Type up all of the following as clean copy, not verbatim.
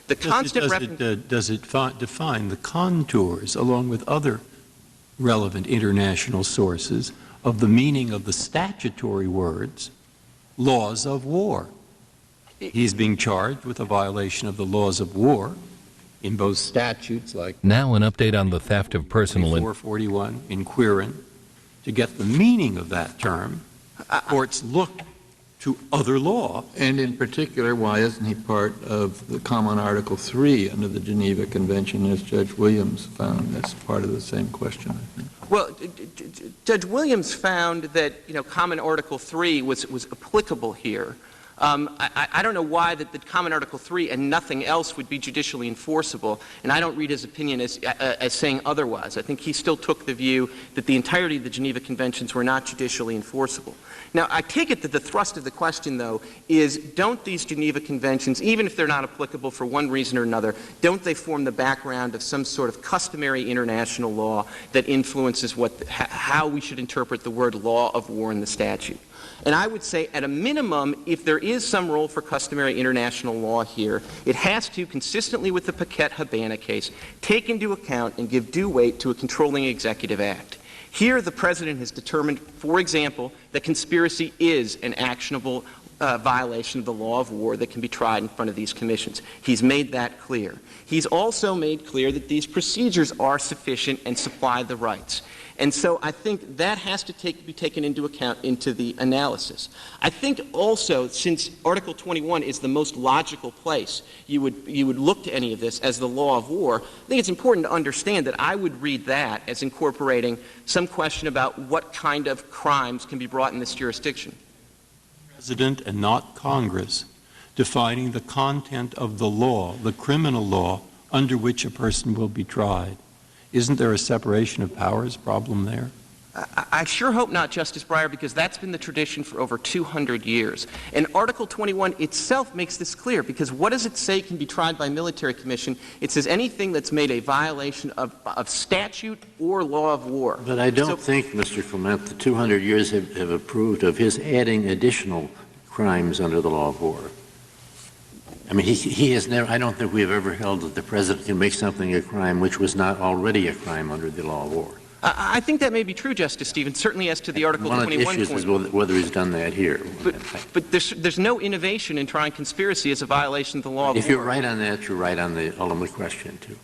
The constant does it define the contours, along with other relevant international sources, of the meaning of the statutory words, laws of war? He's being charged with a violation of the laws of war in both statutes like Now an update on the theft of personal 441 in Quirin. To get the meaning of that term, courts look to other law. And in particular, why isn't he part of the common Article 3 under the Geneva Convention, as Judge Williams found? That's part of the same question, I think. Well, Judge Williams found that, common Article 3 was applicable here. I don't know why that the common Article 3 and nothing else would be judicially enforceable, and I don't read his opinion as saying otherwise. I think he still took the view that the entirety of the Geneva Conventions were not judicially enforceable. Now, I take it that the thrust of the question, though, is don't these Geneva Conventions, even if they're not applicable for one reason or another, don't they form the background of some sort of customary international law that influences how we should interpret the word law of war in the statute? And I would say, at a minimum, if there is some role for customary international law here, it has to, consistently with the Paquette-Habana case, take into account and give due weight to a controlling executive act. Here, the President has determined, for example, that conspiracy is an actionable violation of the law of war that can be tried in front of these commissions. He's made that clear. He's also made clear that these procedures are sufficient and supply the rights. And so I think that has to be taken into account into the analysis. I think also, since Article 21 is the most logical place you would look to any of this as the law of war, I think it's important to understand that I would read that as incorporating some question about what kind of crimes can be brought in this jurisdiction. President and not Congress defining the content of the law, the criminal law, under which a person will be tried. Isn't there a separation of powers problem there? I sure hope not, Justice Breyer, because that's been the tradition for over 200 years. And Article 21 itself makes this clear, because what does it say can be tried by military commission? It says anything that's made a violation of statute or law of war. But I don't think, Mr. Clement, the 200 years have approved of his adding additional crimes under the law of war. I mean, he has never, I don't think we have ever held that the President can make something a crime which was not already a crime under the law of war. I think that may be true, Justice Stevens, certainly as to the Article 21 point. One of the issues is whether he's done that here. But there's no innovation in trying conspiracy as a violation of the law of war. If you're right on that, you're right on the ultimate question, too.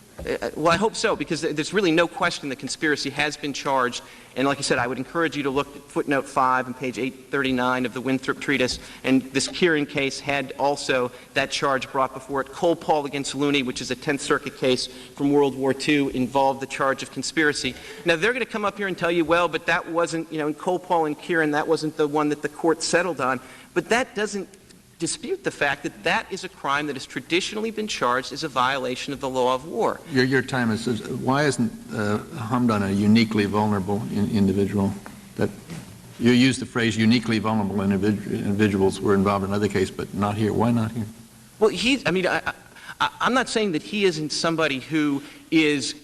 Well, I hope so, because there's really no question that conspiracy has been charged. And like I said, I would encourage you to look at footnote 5 on page 839 of the Winthrop Treatise. And this Kieran case had also that charge brought before it. Cole Paul against Looney, which is a 10th Circuit case from World War II, involved the charge of conspiracy. Now, they're going to come up here and tell you, well, but that wasn't, in Cole Paul and Kieran, that wasn't the one that the court settled on. But that doesn't dispute the fact that that is a crime that has traditionally been charged as a violation of the law of war. Your time is. Why isn't Hamdan a uniquely vulnerable individual? That you use the phrase "uniquely vulnerable individuals" were involved in other cases, but not here. Why not here? Well, I'm not saying that he isn't somebody who is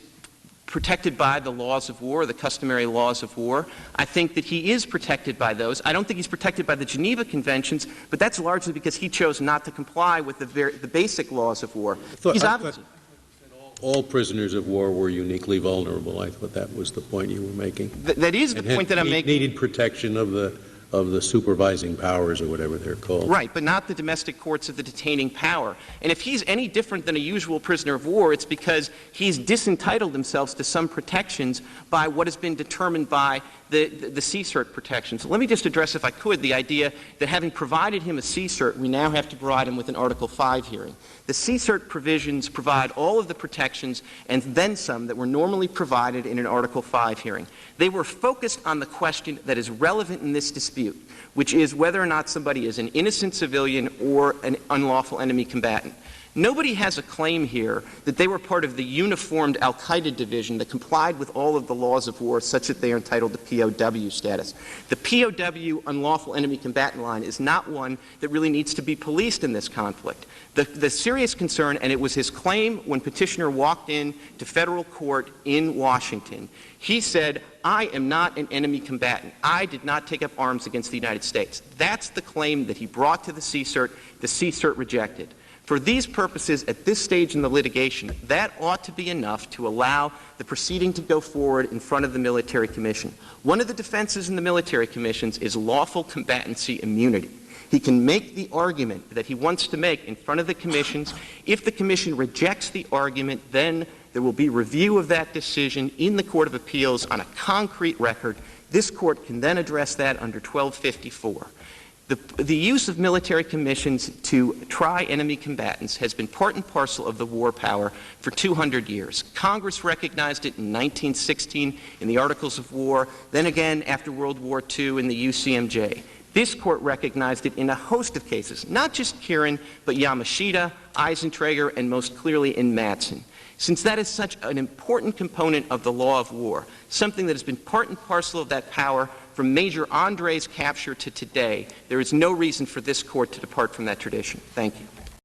protected by the laws of war, the customary laws of war. I think that he is protected by those. I don't think he's protected by the Geneva Conventions, but that's largely because he chose not to comply with the basic laws of war. All prisoners of war were uniquely vulnerable. I thought that was the point you were making. That is the point that I'm making. Needed protection of the supervising powers, or whatever they're called. Right, but not the domestic courts of the detaining power. And if he's any different than a usual prisoner of war, it's because he's disentitled himself to some protections by what has been determined by the CSRT protections. So let me just address, if I could, the idea that having provided him a CSRT, we now have to provide him with an Article 5 hearing. The CSRT provisions provide all of the protections and then some that were normally provided in an Article 5 hearing. They were focused on the question that is relevant in this dispute, which is whether or not somebody is an innocent civilian or an unlawful enemy combatant. Nobody has a claim here that they were part of the uniformed al-Qaeda division that complied with all of the laws of war such that they are entitled to POW status. The POW unlawful enemy combatant line is not one that really needs to be policed in this conflict. The serious concern, and it was his claim when Petitioner walked in to federal court in Washington, he said, I am not an enemy combatant. I did not take up arms against the United States. That's the claim that he brought to the CSRT. The CSRT rejected. For these purposes, at this stage in the litigation, that ought to be enough to allow the proceeding to go forward in front of the military commission. One of the defenses in the military commissions is lawful combatancy immunity. He can make the argument that he wants to make in front of the commissions. If the commission rejects the argument, then there will be review of that decision in the Court of Appeals on a concrete record. This court can then address that under 1254. The use of military commissions to try enemy combatants has been part and parcel of the war power for 200 years. Congress recognized it in 1916 in the Articles of War, then again after World War II in the UCMJ. This court recognized it in a host of cases, not just Kieran, but Yamashita, Eisentrager, and most clearly in Madsen. Since that is such an important component of the law of war, something that has been part and parcel of that power from Major Andre's capture to today, there is no reason for this court to depart from that tradition. Thank you.